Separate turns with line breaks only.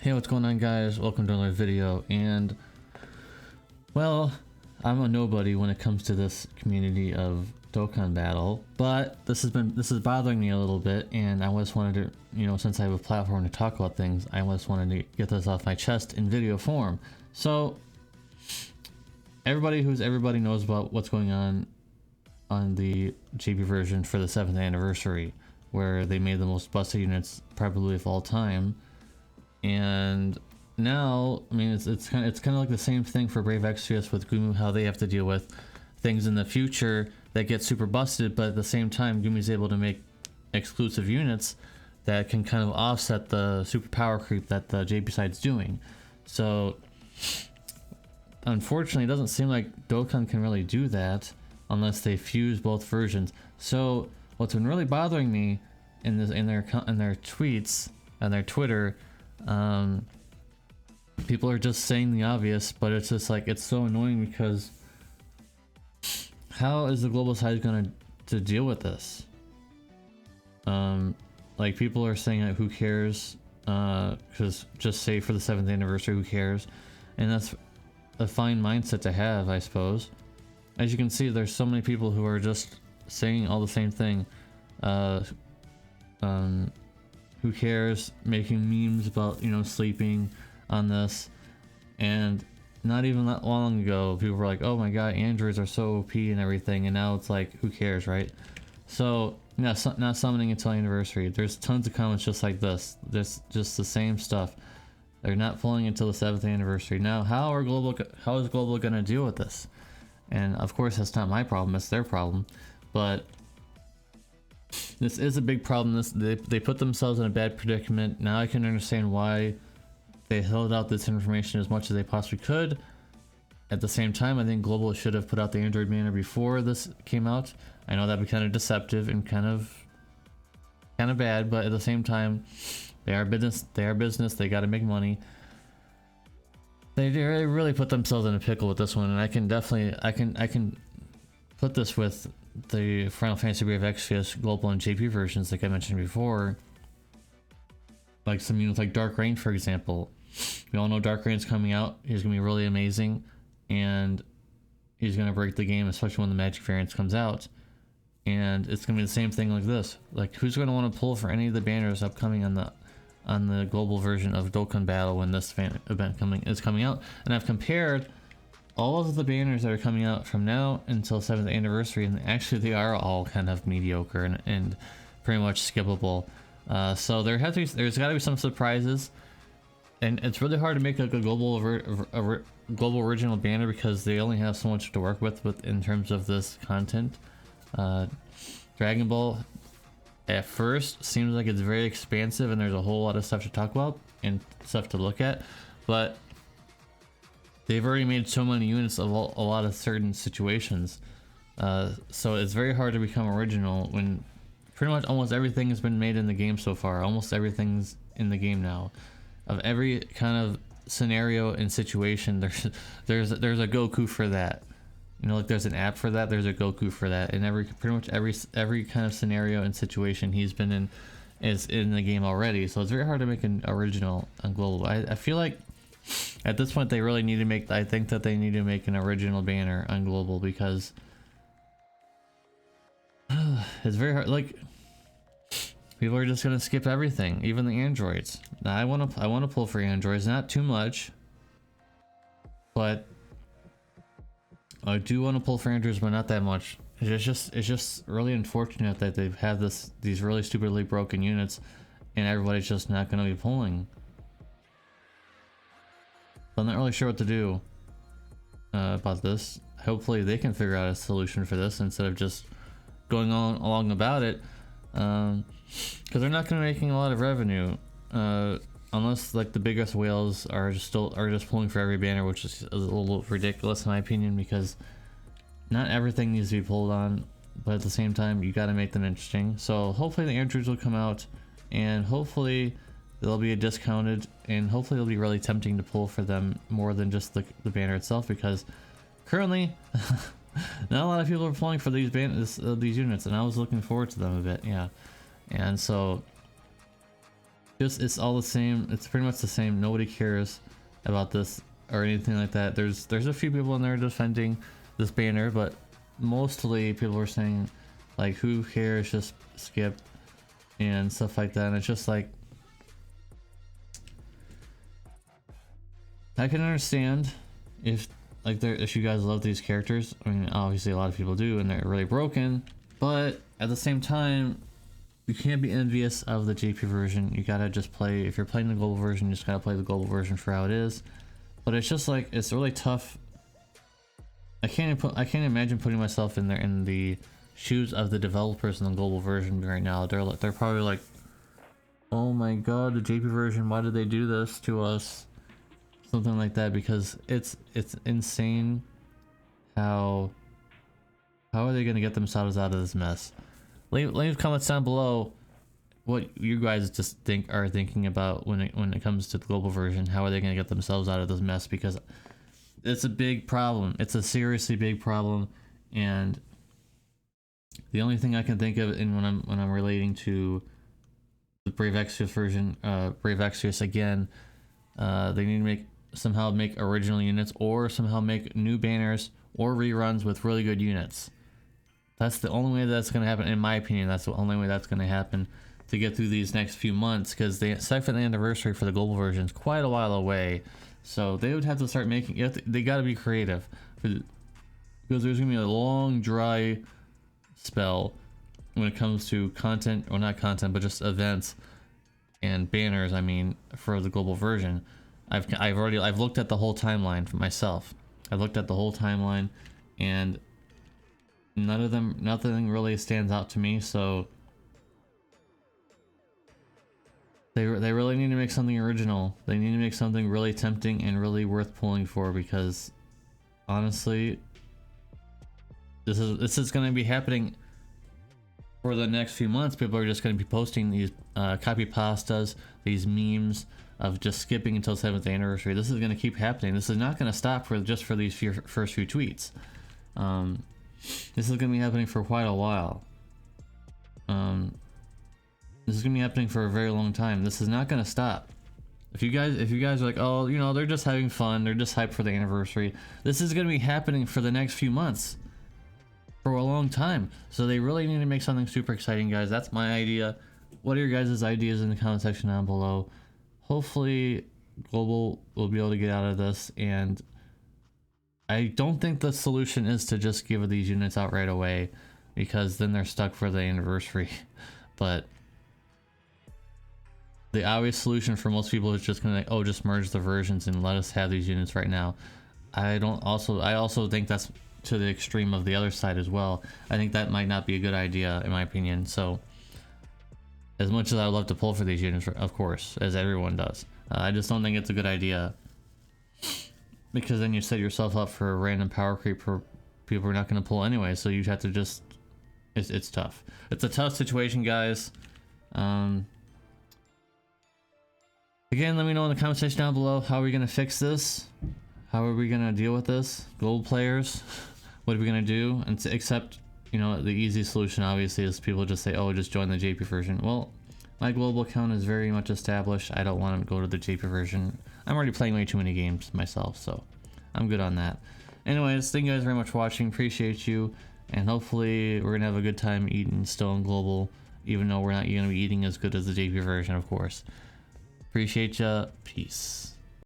Hey, what's going on, guys? Welcome to another video. And well, I'm a nobody when it comes to this community of Dokkan Battle, but this is bothering me a little bit, and I just wanted to, since I have a platform to talk about things, I just wanted to get this off my chest in video form. So everybody knows about what's going on the JP version for the 7th anniversary, where they made the most busted units probably of all time. And now, I mean, it's kind of like the same thing for Brave Exvius with Gumu, how they have to deal with things in the future that get super busted, but at the same time, Gumi's able to make exclusive units that can kind of offset the super power creep that the JP side's doing. So, unfortunately, it doesn't seem like Dokkan can really do that unless they fuse both versions. So, what's been really bothering me in their tweets and their Twitter. People are just saying the obvious, but it's just like, it's so annoying because how is the global side going to deal with this? Like, people are saying that who cares, because just say for the 7th anniversary, who cares? And that's a fine mindset to have, I suppose. As you can see, there's so many people who are just saying all the same thing. Who cares, making memes about, sleeping on this. And not even that long ago, people were like, oh my god, androids are so OP and everything, and now it's like, who cares, right? So, yeah, not summoning until anniversary. There's tons of comments just like this. There's just the same stuff. They're not pulling until the 7th anniversary. Now, how is Global gonna deal with this? And of course, that's not my problem, it's their problem. But this is a big problem. They put themselves in a bad predicament. Now I can understand why they held out this information as much as they possibly could. At the same time, I think Global should have put out the Android banner before this came out. I know that'd be kind of deceptive and kind of bad, but at the same time, they are business. They got to make money. They really put themselves in a pickle with this one, and I can put this with the Final Fantasy Brave Exvius Global and JP versions, like I mentioned before. Like some units like Dark Rain, for example. We all know Dark Rain's coming out. He's gonna be really amazing, and he's gonna break the game, especially when the Magic variant comes out. And it's gonna be the same thing like this. Like, who's gonna want to pull for any of the banners upcoming on the global version of Dokkan Battle when this event is coming out? And I've compared all of the banners that are coming out from now until 7th anniversary, and actually they are all kind of mediocre and pretty much skippable. So there's got to be some surprises, and it's really hard to make like a global original banner because they only have so much to work with in terms of this content. Dragon Ball at first seems like it's very expansive and there's a whole lot of stuff to talk about and stuff to look at, but they've already made so many units of a lot of certain situations, so it's very hard to become original when pretty much almost everything has been made in the game so far. Almost everything's in the game now. Of every kind of scenario and situation, there's a Goku for that. Like there's an app for that. There's a Goku for that. And pretty much every kind of scenario and situation he's been in is in the game already. So it's very hard to make an original on global. I feel like at this point they really need to make. I think that they need to make an original banner on global because it's very hard. Like, people are just gonna skip everything, even the androids. Now I want to pull for androids, not too much, but I do want to pull for androids, but not that much. It's just really unfortunate that they've had these really stupidly broken units, and everybody's just not gonna be pulling. I'm not really sure what to do about this. Hopefully they can figure out a solution for this instead of just going on along about it. Because they're not going to be making a lot of revenue, unless like the biggest whales are just pulling for every banner, which is a little ridiculous in my opinion, because not everything needs to be pulled on, but at the same time you got to make them interesting. So hopefully the androids will come out, and hopefully they'll be discounted, and hopefully it'll be really tempting to pull for them more than just the banner itself, because currently not a lot of people are pulling for these units, and I was looking forward to them a bit, yeah. And so just it's all the same. It's pretty much the same. Nobody cares about this or anything like that. There's a few people in there defending this banner, but mostly people are saying like, who cares, just skip and stuff like that. And it's just like, I can understand if like if you guys love these characters. I mean, obviously a lot of people do, and they're really broken, but at the same time, you can't be envious of the JP version. You gotta just play, if you're playing the global version, you just gotta play the global version for how it is. But it's just like, it's really tough. I can't imagine putting myself in there in the shoes of the developers in the global version right now. They're probably like, oh my god, the JP version, why did they do this to us? Something like that, because it's insane how are they gonna get themselves out of this mess. Leave comments down below what you guys just are thinking about when it comes to the global version. How are they going to get themselves out of this mess? Because it's a big problem. It's a seriously big problem, and the only thing I can think of when I'm relating to the Brave Exvius version, Brave Exvius again, they need to somehow make original units, or somehow make new banners or reruns with really good units. That's the only way that's going to happen, in my opinion. That's the only way that's going to happen to get through these next few months, because the second anniversary for the global version is quite a while away. So they would have to start making, they got to be creative, because there's going to be a long dry spell when it comes to content, or not content, but just events and banners, I mean, for the global version. I've looked at the whole timeline for myself. I've looked at the whole timeline, and nothing really stands out to me. So they really need to make something original. They need to make something really tempting and really worth pulling for, because honestly, this is going to be happening for the next few months. People are just going to be posting these copy pastas, these memes of just skipping until 7th anniversary. This is going to keep happening. This is not going to stop for these first few tweets. This is going to be happening for quite a while. This is going to be happening for a very long time. This is not going to stop. If you guys are like, oh, you know, they're just having fun, they're just hyped for the anniversary, this is going to be happening for the next few months, for a long time. So they really need to make something super exciting, guys. That's my idea. What are your guys' ideas in the comment section down below? Hopefully Global will be able to get out of this, and I don't think the solution is to just give these units out right away, because then they're stuck for the anniversary. But the obvious solution for most people is just gonna, oh, just merge the versions and let us have these units right now. I also think that's to the extreme of the other side as well. I think that might not be a good idea, in my opinion. So as much as I would love to pull for these units, of course, as everyone does, I just don't think it's a good idea, because then you set yourself up for a random power creep for people who are not going to pull anyway. So you have to just, it's tough. It's a tough situation, guys. Again, let me know in the comment section down below, how are we going to fix this? How are we going to deal with this? Gold players, what are we going to do? And except, you know, the easy solution obviously is people just say, oh, just join the JP version. Well, my global account is very much established. I don't want to go to the JP version. I'm already playing way too many games myself, so I'm good on that. Anyways, thank you guys very much for watching. Appreciate you, and hopefully we're gonna have a good time eating still in global, even though we're not gonna be eating as good as the JP version, of course. Appreciate ya. Peace.